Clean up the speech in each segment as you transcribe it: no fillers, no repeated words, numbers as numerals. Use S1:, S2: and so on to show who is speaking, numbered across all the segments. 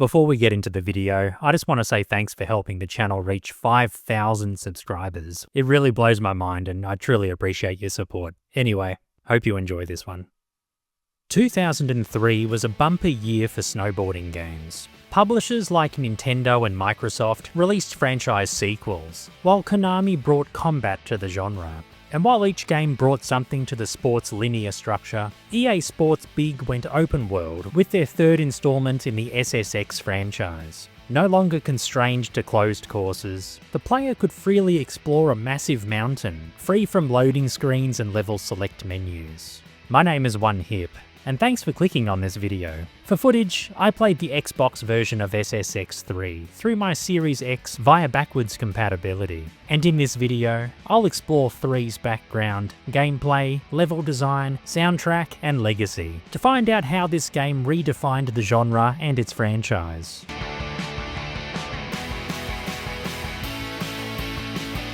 S1: Before we get into the video, I just want to say thanks for helping the channel reach 5,000 subscribers. It really blows my mind and I truly appreciate your support. Anyway, hope you enjoy this one. 2003 was a bumper year for snowboarding games. Publishers like Nintendo and Microsoft released franchise sequels, while Konami brought combat to the genre. And while each game brought something to the sport's linear structure, EA Sports Big went open world with their third installment in the SSX franchise. No longer constrained to closed courses, the player could freely explore a massive mountain, free from loading screens and level select menus. My name is OneHip, and thanks for clicking on this video. For footage, I played the Xbox version of SSX 3 through my Series X via backwards compatibility, and in this video, I'll explore 3's background, gameplay, level design, soundtrack, and legacy, to find out how this game redefined the genre and its franchise.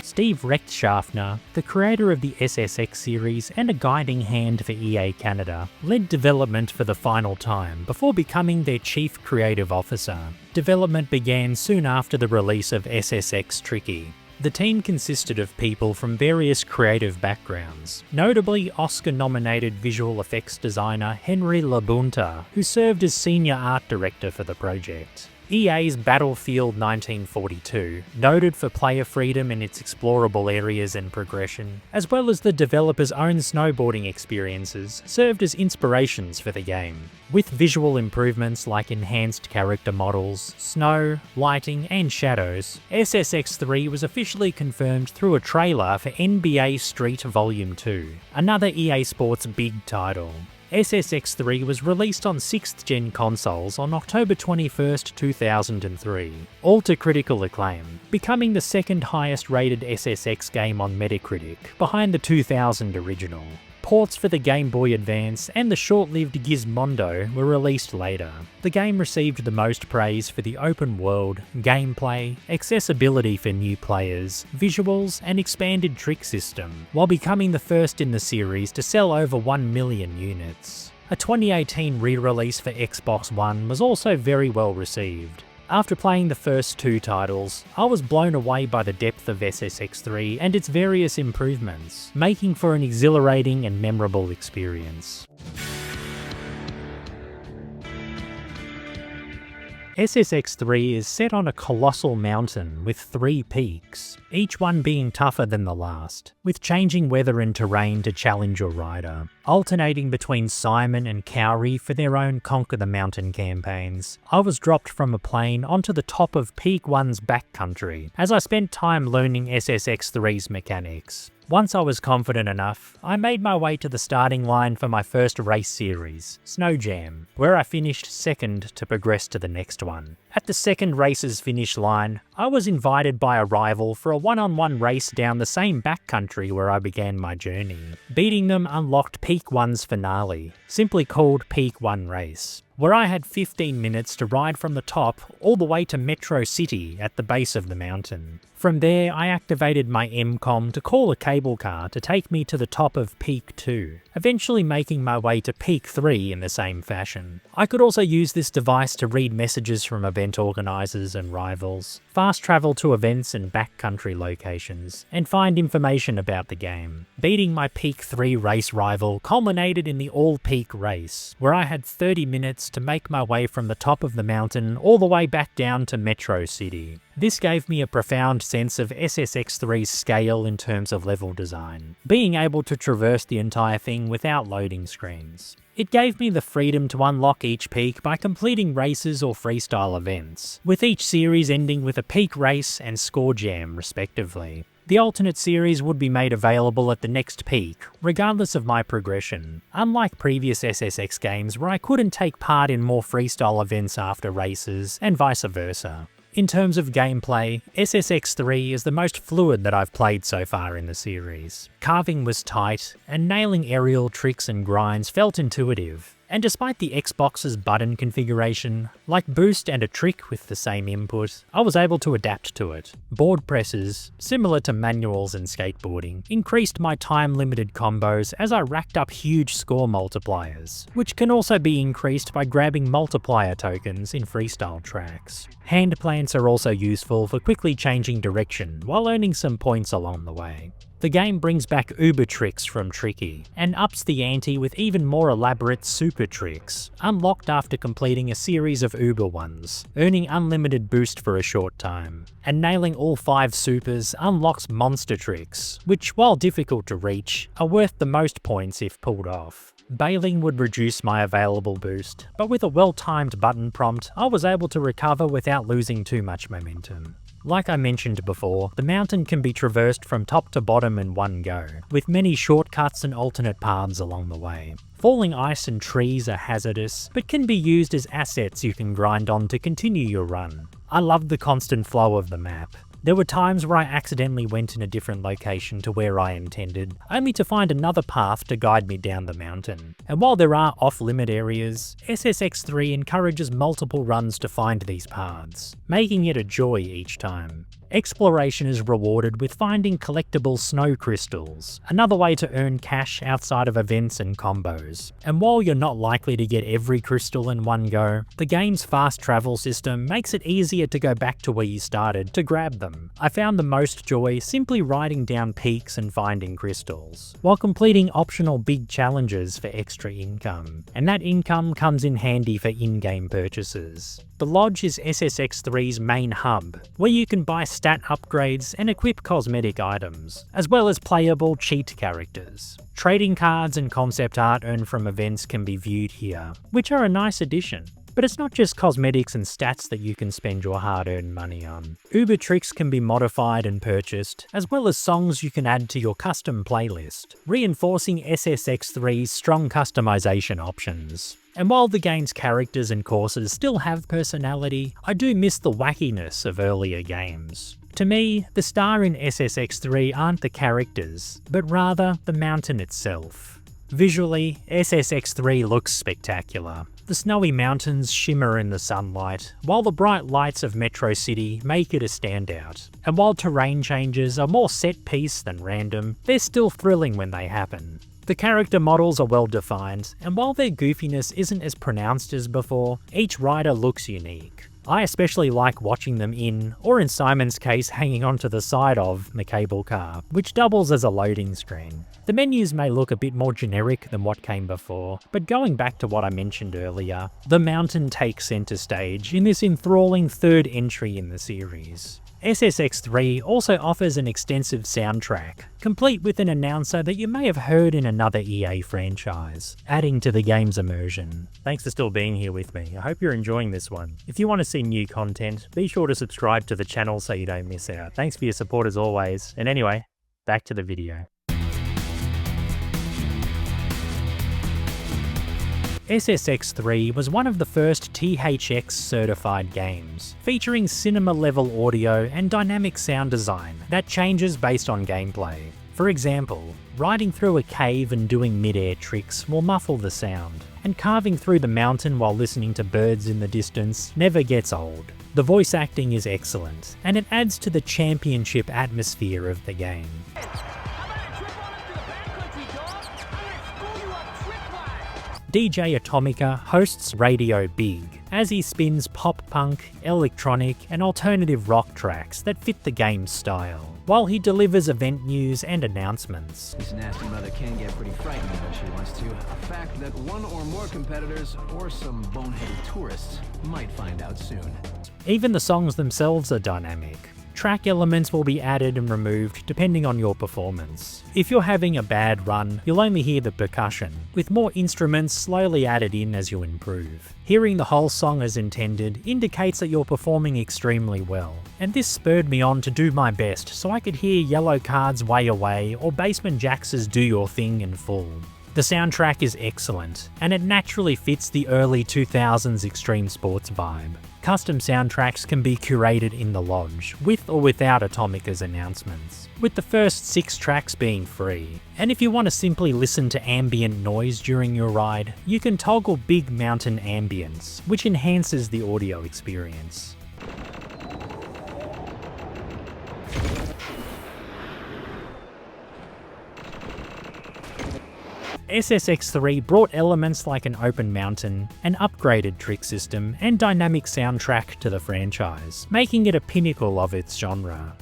S1: Steve Rechtschaffner, the creator of the SSX series and a guiding hand for EA Canada, led development for the final time before becoming their chief creative officer. Development began soon after the release of SSX Tricky. The team consisted of people from various creative backgrounds, notably Oscar-nominated visual effects designer Henry Labunta, who served as senior art director for the project. EA's Battlefield 1942, noted for player freedom in its explorable areas and progression, as well as the developer's own snowboarding experiences, served as inspirations for the game. With visual improvements like enhanced character models, snow, lighting, and shadows, SSX 3 was officially confirmed through a trailer for NBA Street Volume 2, another EA Sports Big title. SSX 3 was released on 6th gen consoles on October 21st, 2003, all to critical acclaim, becoming the second highest rated SSX game on Metacritic, behind the 2000 original. Ports for the Game Boy Advance and the short-lived Gizmondo were released later. The game received the most praise for the open world, gameplay, accessibility for new players, visuals, and expanded trick system, while becoming the first in the series to sell over 1 million units. A 2018 re-release for Xbox One was also very well received. After playing the first two titles, I was blown away by the depth of SSX 3 and its various improvements, making for an exhilarating and memorable experience. SSX 3 is set on a colossal mountain with 3 peaks, each one being tougher than the last, with changing weather and terrain to challenge your rider. Alternating between Simon and Cowrie for their own Conquer the Mountain campaigns, I was dropped from a plane onto the top of Peak 1's backcountry, as I spent time learning SSX 3's mechanics. Once I was confident enough, I made my way to the starting line for my first race series, Snow Jam, where I finished second to progress to the next one. At the second race's finish line, I was invited by a rival for a one-on-one race down the same backcountry where I began my journey. Beating them unlocked Peak 1's finale, simply called Peak 1 Race, where I had 15 minutes to ride from the top all the way to Metro City at the base of the mountain. From there, I activated my MCOM to call a cable car to take me to the top of Peak 2, eventually making my way to Peak 3 in the same fashion. I could also use this device to read messages from event organisers and rivals, fast travel to events and backcountry locations, and find information about the game. Beating my Peak 3 race rival culminated in the all-peak race, where I had 30 minutes to make my way from the top of the mountain all the way back down to Metro City. This gave me a profound sense of SSX 3's scale in terms of level design, being able to traverse the entire thing without loading screens. It gave me the freedom to unlock each peak by completing races or freestyle events, with each series ending with a peak race and score jam respectively. The alternate series would be made available at the next peak, regardless of my progression, unlike previous SSX games where I couldn't take part in more freestyle events after races, and vice versa. In terms of gameplay, SSX 3 is the most fluid that I've played so far in the series. Carving was tight, and nailing aerial tricks and grinds felt intuitive. And despite the Xbox's button configuration, like boost and a trick with the same input, I was able to adapt to it. Board presses, similar to manuals in skateboarding, increased my time-limited combos as I racked up huge score multipliers, which can also be increased by grabbing multiplier tokens in freestyle tracks. Hand plants are also useful for quickly changing direction while earning some points along the way. The game brings back uber tricks from Tricky, and ups the ante with even more elaborate super tricks, unlocked after completing a series of uber ones, earning unlimited boost for a short time. And nailing all 5 supers unlocks monster tricks, which, while difficult to reach, are worth the most points if pulled off. Bailing would reduce my available boost, but with a well-timed button prompt, I was able to recover without losing too much momentum. Like I mentioned before, the mountain can be traversed from top to bottom in one go, with many shortcuts and alternate paths along the way. Falling ice and trees are hazardous, but can be used as assets you can grind on to continue your run. I love the constant flow of the map. There were times where I accidentally went in a different location to where I intended, only to find another path to guide me down the mountain. And while there are off-limit areas, SSX3 encourages multiple runs to find these paths, making it a joy each time. Exploration is rewarded with finding collectible snow crystals, another way to earn cash outside of events and combos. And while you're not likely to get every crystal in one go, the game's fast travel system makes it easier to go back to where you started to grab them. I found the most joy simply riding down peaks and finding crystals, while completing optional big challenges for extra income. And that income comes in handy for in-game purchases. The Lodge is SSX3's main hub, where you can buy stat upgrades and equip cosmetic items, as well as playable cheat characters. Trading cards and concept art earned from events can be viewed here, which are a nice addition. But it's not just cosmetics and stats that you can spend your hard-earned money on. Uber tricks can be modified and purchased, as well as songs you can add to your custom playlist, reinforcing SSX3's strong customization options. And while the game's characters and courses still have personality, I do miss the wackiness of earlier games. To me, the star in SSX3 aren't the characters, but rather the mountain itself. Visually, SSX3 looks spectacular. The snowy mountains shimmer in the sunlight, while the bright lights of Metro City make it a standout. And while terrain changes are more set-piece than random, they're still thrilling when they happen. The character models are well defined, and while their goofiness isn't as pronounced as before, each rider looks unique. I especially like watching them in, or in Simon's case hanging onto the side of, the cable car, which doubles as a loading screen. The menus may look a bit more generic than what came before, but going back to what I mentioned earlier, the mountain takes centre stage in this enthralling third entry in the series. SSX3 also offers an extensive soundtrack, complete with an announcer that you may have heard in another EA franchise, adding to the game's immersion. Thanks for still being here with me. I hope you're enjoying this one. If you want to see new content, be sure to subscribe to the channel so you don't miss out. Thanks for your support as always, and anyway, back to the video. SSX3 was one of the first THX certified games, featuring cinema-level audio and dynamic sound design that changes based on gameplay. For example, riding through a cave and doing mid-air tricks will muffle the sound, and carving through the mountain while listening to birds in the distance never gets old. The voice acting is excellent, and it adds to the championship atmosphere of the game. DJ Atomica hosts Radio Big, as he spins pop-punk, electronic, and alternative rock tracks that fit the game's style, while he delivers event news and announcements.
S2: This nasty mother can get pretty frightening when she wants to. A fact that one or more competitors, or some boneheaded tourists, might find out soon.
S1: Even the songs themselves are dynamic. Track elements will be added and removed depending on your performance. If you're having a bad run, you'll only hear the percussion, with more instruments slowly added in as you improve. Hearing the whole song as intended indicates that you're performing extremely well, and this spurred me on to do my best so I could hear Yellow Card's Way Away or Basement Jaxx's Do Your Thing in full. The soundtrack is excellent, and it naturally fits the early 2000s extreme sports vibe. Custom soundtracks can be curated in the lodge, with or without Atomica's announcements, with the first 6 tracks being free. And if you want to simply listen to ambient noise during your ride, you can toggle Big Mountain Ambience, which enhances the audio experience. SSX3 brought elements like an open mountain, an upgraded trick system, and dynamic soundtrack to the franchise, making it a pinnacle of its genre.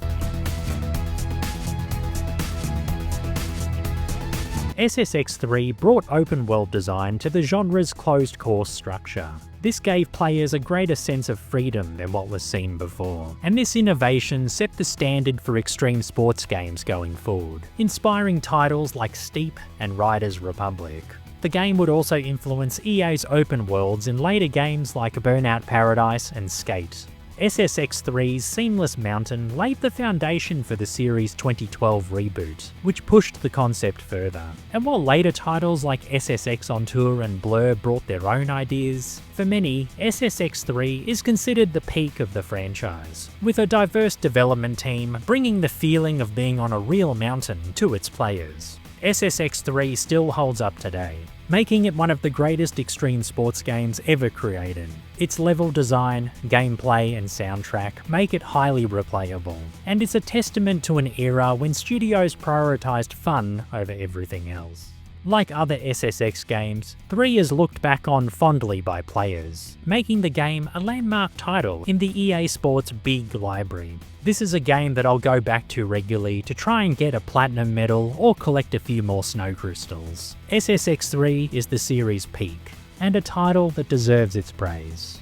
S1: SSX3 brought open world design to the genre's closed course structure. This gave players a greater sense of freedom than what was seen before, and this innovation set the standard for extreme sports games going forward, inspiring titles like Steep and Riders Republic. The game would also influence EA's open worlds in later games like Burnout Paradise and Skate. SSX3's Seamless Mountain laid the foundation for the series' 2012 reboot, which pushed the concept further. And while later titles like SSX On Tour and Blur brought their own ideas, for many, SSX3 is considered the peak of the franchise, with a diverse development team bringing the feeling of being on a real mountain to its players. SSX3 still holds up today, making it one of the greatest extreme sports games ever created. Its level design, gameplay, and soundtrack make it highly replayable, and it's a testament to an era when studios prioritised fun over everything else. Like other SSX games, 3 is looked back on fondly by players, making the game a landmark title in the EA Sports big library. This is a game that I'll go back to regularly to try and get a platinum medal or collect a few more snow crystals. SSX3 is the series' peak, and a title that deserves its praise.